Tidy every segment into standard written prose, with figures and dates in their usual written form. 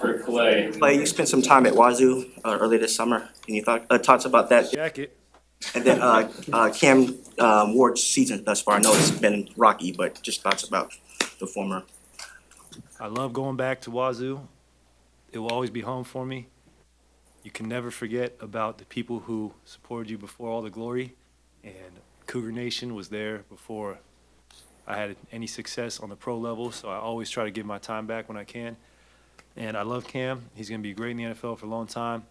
for Klay. Clay, you spent some time at Wazoo earlier this summer. Can you thoughts about that? Jacket. And then Cam Ward's season thus far. I know it's been rocky, but just thoughts about the former. I love going back to Wazoo. It will always be home for me. You can never forget about the people who supported you before all the glory. And Cougar Nation was there before I had any success on the pro level, so I always try to give my time back when I can. And I love Cam. He's going to be great in the NFL for a long time.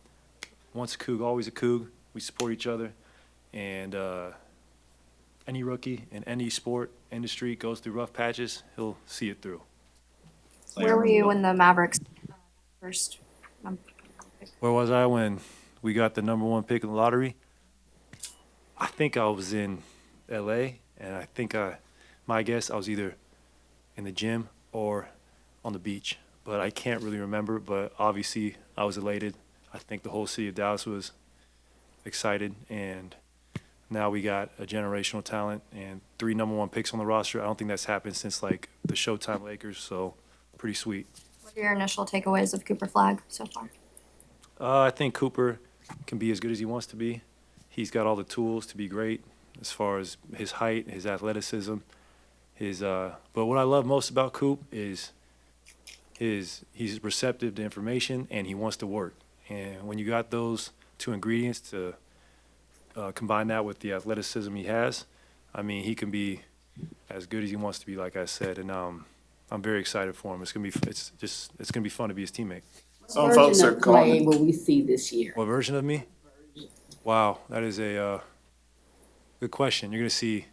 Once a Coug, always a Coug. We support each other. And any rookie in any sport industry goes through rough patches, he'll see it through. Where were you when the Mavericks first? Where was I when we got the #1 pick in the lottery? I think I was in LA, and I think my guess, I was either in the gym or on the beach. But I can't really remember, but obviously I was elated. I think the whole city of Dallas was excited, and now we got a generational talent and 3 #1 picks on the roster. I don't think that's happened since like the Showtime Lakers, so pretty sweet. What are your initial takeaways of Cooper Flagg so far? I think Cooper can be as good as he wants to be. He's got all the tools to be great as far as his height, his athleticism, but what I love most about Coop is he's receptive to information and he wants to work. And when you got those 2 ingredients to combine that with the athleticism he has, I mean, he can be as good as he wants to be, like I said. And I'm very excited for him. It's gonna be fun to be his teammate. Some folks are calling. Will we see this year? What version of me? Wow, that is a good question. You're gonna see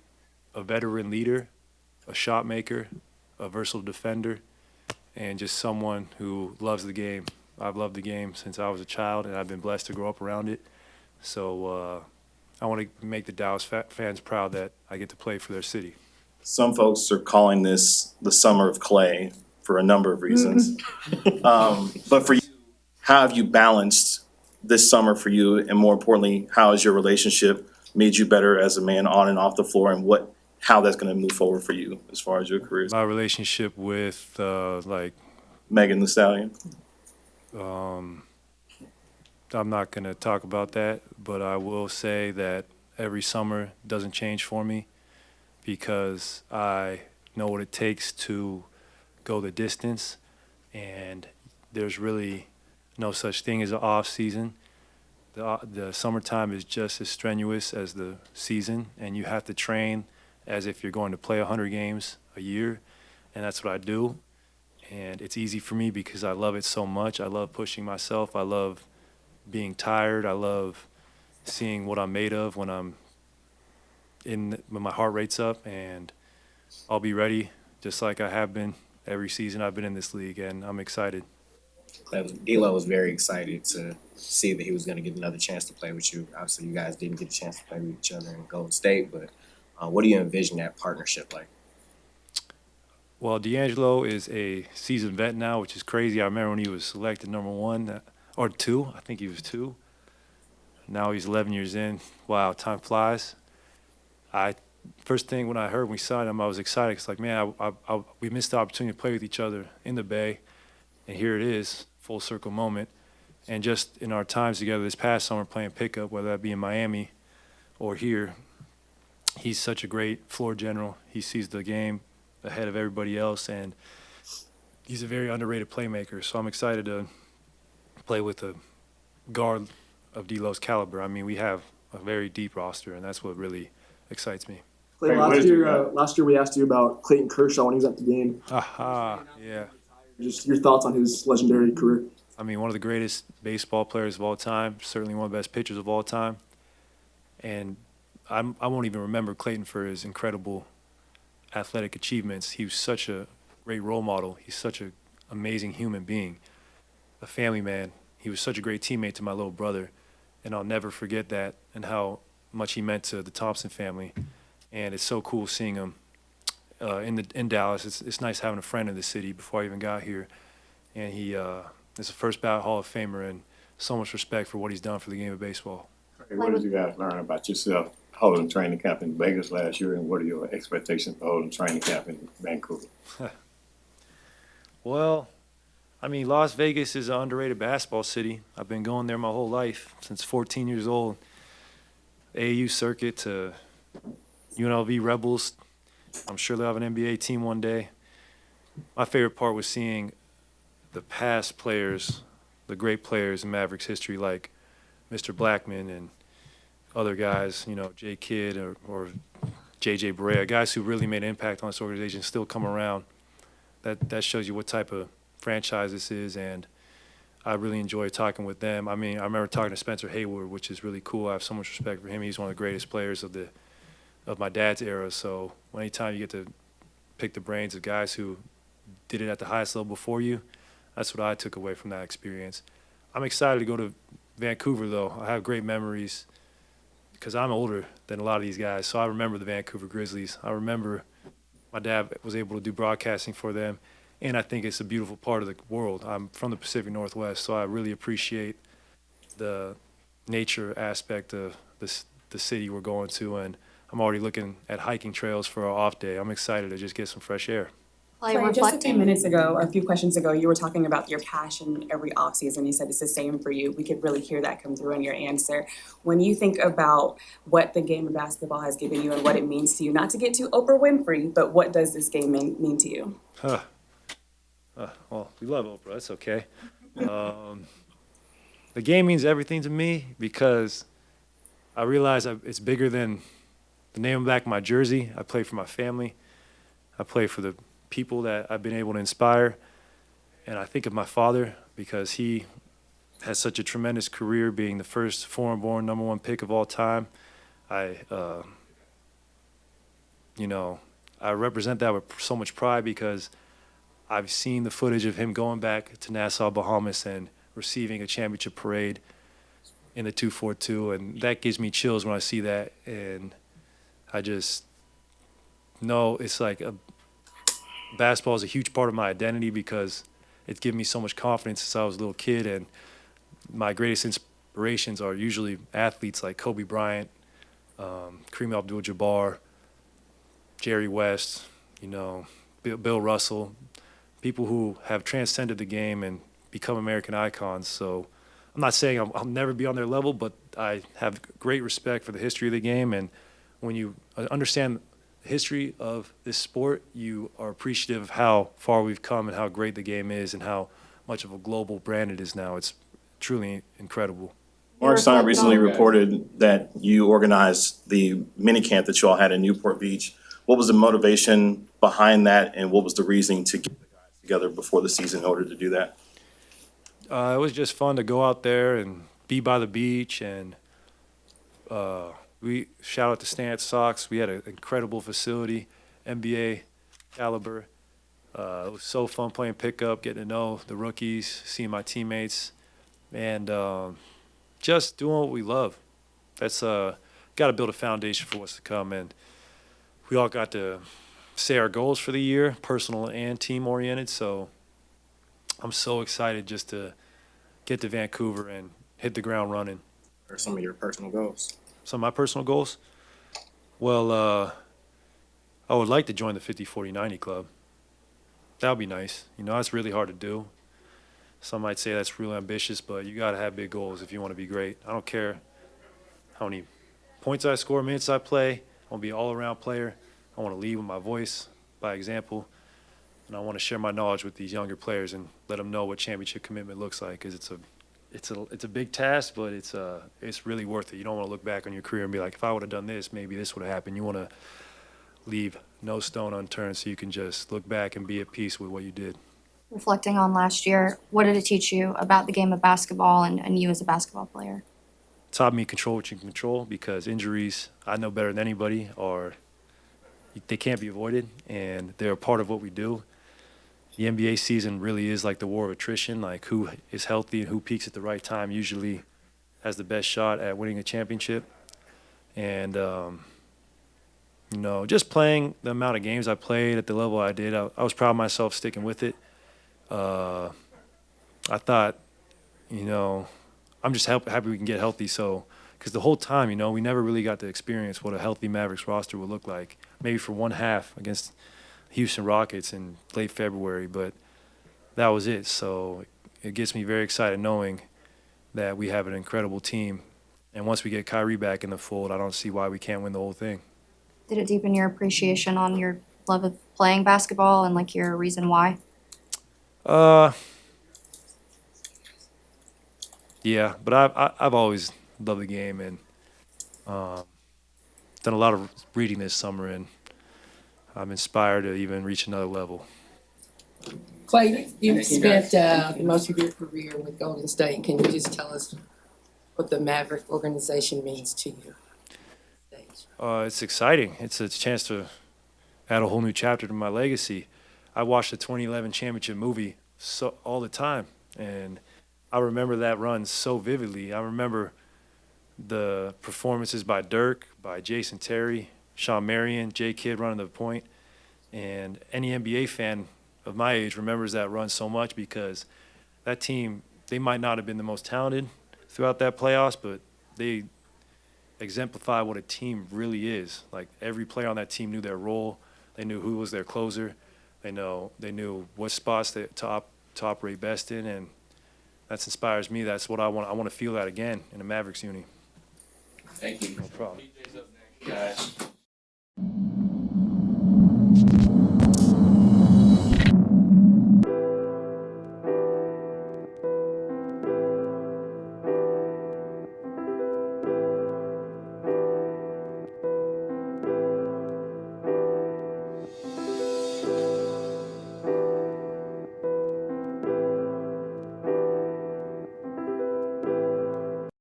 a veteran leader, a shot maker, a versatile defender, and just someone who loves the game. I've loved the game since I was a child, and I've been blessed to grow up around it. So I want to make the Dallas fans proud that I get to play for their city. Some folks are calling this the summer of Klay for a number of reasons. But for you, how have you balanced this summer for you? And more importantly, how has your relationship made you better as a man on and off the floor, and how that's going to move forward for you as far as your career? My relationship with Megan Thee Stallion. I'm not going to talk about that, but I will say that every summer doesn't change for me because I know what it takes to go the distance, and there's really no such thing as an off season. The summertime is just as strenuous as the season, and you have to train as if you're going to play 100 games a year, and that's what I do. And it's easy for me because I love it so much. I love pushing myself. I love being tired. I love seeing what I'm made of when my heart rate's up, and I'll be ready just like I have been every season I've been in this league, and I'm excited. D'Lo was very excited to see that he was going to get another chance to play with you. Obviously, you guys didn't get a chance to play with each other in Golden State, but what do you envision that partnership like? Well, D'Angelo is a seasoned vet now, which is crazy. I remember when he was selected #1 or 2. I think he was 2. Now he's 11 years in. Wow, time flies. First thing when I heard when we signed him, I was excited. It's like, man, we missed the opportunity to play with each other in the Bay, and here it is, full circle moment. And just in our times together this past summer playing pickup, whether that be in Miami or here, he's such a great floor general. He sees the game ahead of everybody else, and he's a very underrated playmaker. So I'm excited to play with a guard of D'Lo's caliber. I mean, we have a very deep roster, and that's what really excites me. Clay, last year we asked you about Clayton Kershaw when he was at the game. Aha, yeah. Just your thoughts on his legendary career. I mean, one of the greatest baseball players of all time, certainly one of the best pitchers of all time. And I won't even remember Clayton for his incredible athletic achievements. He was such a great role model. He's such an amazing human being, a family man. He was such a great teammate to my little brother, and I'll never forget that and how much he meant to the Thompson family. And it's so cool seeing him in Dallas. It's nice having a friend in the city before I even got here. And he is a first ballot Hall of Famer, and so much respect for what he's done for the game of baseball. Hey, what did you guys learn about yourself holding training camp in Vegas last year, and what are your expectations for holding training camp in Vancouver? Well, I mean, Las Vegas is an underrated basketball city. I've been going there my whole life, since 14 years old. AAU circuit to UNLV Rebels. I'm sure they'll have an NBA team one day. My favorite part was seeing the past players, the great players in Mavericks history, like Mr. Blackman and other guys, Jay Kidd or JJ Barea, guys who really made an impact on this organization, still come around. That shows you what type of franchise this is, and I really enjoy talking with them. I mean, I remember talking to Spencer Hayward, which is really cool. I have so much respect for him. He's one of the greatest players of my dad's era. So anytime you get to pick the brains of guys who did it at the highest level before you, that's what I took away from that experience. I'm excited to go to Vancouver, though. I have great memories because I'm older than a lot of these guys. So I remember the Vancouver Grizzlies. I remember my dad was able to do broadcasting for them. And I think it's a beautiful part of the world. I'm from the Pacific Northwest, so I really appreciate the nature aspect of the city we're going to. And I'm already looking at hiking trails for our off day. I'm excited to just get some fresh air. Like Klay, just a few reflecting, minutes ago, a few questions ago, you were talking about your passion every offseason. You said it's the same for you. We could really hear that come through in your answer. When you think about what the game of basketball has given you and what it means to you, not to get too Oprah Winfrey, but what does this game mean to you? Well, we love Oprah. That's okay. The game means everything to me because I realize it's bigger than the name on the back of my jersey. I play for my family. I play for the people that I've been able to inspire. And I think of my father because he has such a tremendous career, being the first foreign-born #1 pick of all time. I represent that with so much pride because I've seen the footage of him going back to Nassau, Bahamas and receiving a championship parade in the 242, and that gives me chills when I see that. And I just know it's like basketball is a huge part of my identity because it's given me so much confidence since I was a little kid. And my greatest inspirations are usually athletes like Kobe Bryant, Kareem Abdul-Jabbar, Jerry West, Bill Russell, people who have transcended the game and become American icons. So I'm not saying I'll never be on their level, but I have great respect for the history of the game. And when you understand the history of this sport, you are appreciative of how far we've come and how great the game is and how much of a global brand it is now. It's truly incredible. Mark Stein recently reported that you organized the mini camp that you all had in Newport Beach. What was the motivation behind that, and what was the reasoning to get the guys together before the season in order to do that? It was just fun to go out there and be by the beach, and we shout out to Stance Sox. We had an incredible facility, NBA caliber. It was so fun playing pickup, getting to know the rookies, seeing my teammates, and just doing what we love. That's got to build a foundation for what's to come. And we all got to say our goals for the year, personal and team oriented. So I'm so excited just to get to Vancouver and hit the ground running. Or some of your personal goals? Some of my personal goals? Well, I would like to join the 50-40-90 club. That would be nice. That's really hard to do. Some might say that's really ambitious, but you got to have big goals if you want to be great. I don't care how many points I score, minutes I play. I want to be an all-around player. I want to lead with my voice, by example. And I want to share my knowledge with these younger players and let them know what championship commitment looks like. Because it's a big task, but it's really worth it. You don't want to look back on your career and be like, if I would have done this, maybe this would have happened. You want to leave no stone unturned so you can just look back and be at peace with what you did. reflecting on last year, what did it teach you about the game of basketball and you as a basketball player? Taught me control what you can control, because injuries, I know better than anybody, they can't be avoided, and they're a part of what we do. The NBA season really is like the war of attrition, like who is healthy and who peaks at the right time usually has the best shot at winning a championship. And, just playing the amount of games I played at the level I did, I was proud of myself sticking with it. I thought, I'm just happy we can get healthy. So, because the whole time, we never really got to experience what a healthy Mavericks roster would look like. Maybe for one half against Houston Rockets in late February, but that was it. So it gets me very excited knowing that we have an incredible team. And once we get Kyrie back in the fold, I don't see why we can't win the whole thing. Did it deepen your appreciation on your love of playing basketball and like your reason why? Yeah, but I've always loved the game and done a lot of reading this summer, and I'm inspired to even reach another level. Klay, you've spent most of your career with Golden State. Can you just tell us what the Maverick organization means to you? It's exciting. It's a chance to add a whole new chapter to my legacy. I watched the 2011 championship movie all the time, and I remember that run so vividly. I remember the performances by Dirk, by Jason Terry, Shawn Marion, J. Kidd running the point, and any NBA fan of my age remembers that run so much because that team, they might not have been the most talented throughout that playoffs, but they exemplify what a team really is. Like every player on that team knew their role. They knew who was their closer. They knew what spots to operate best in, and that inspires me. That's what I want. I want to feel that again in a Mavericks uni. Thank you. No problem.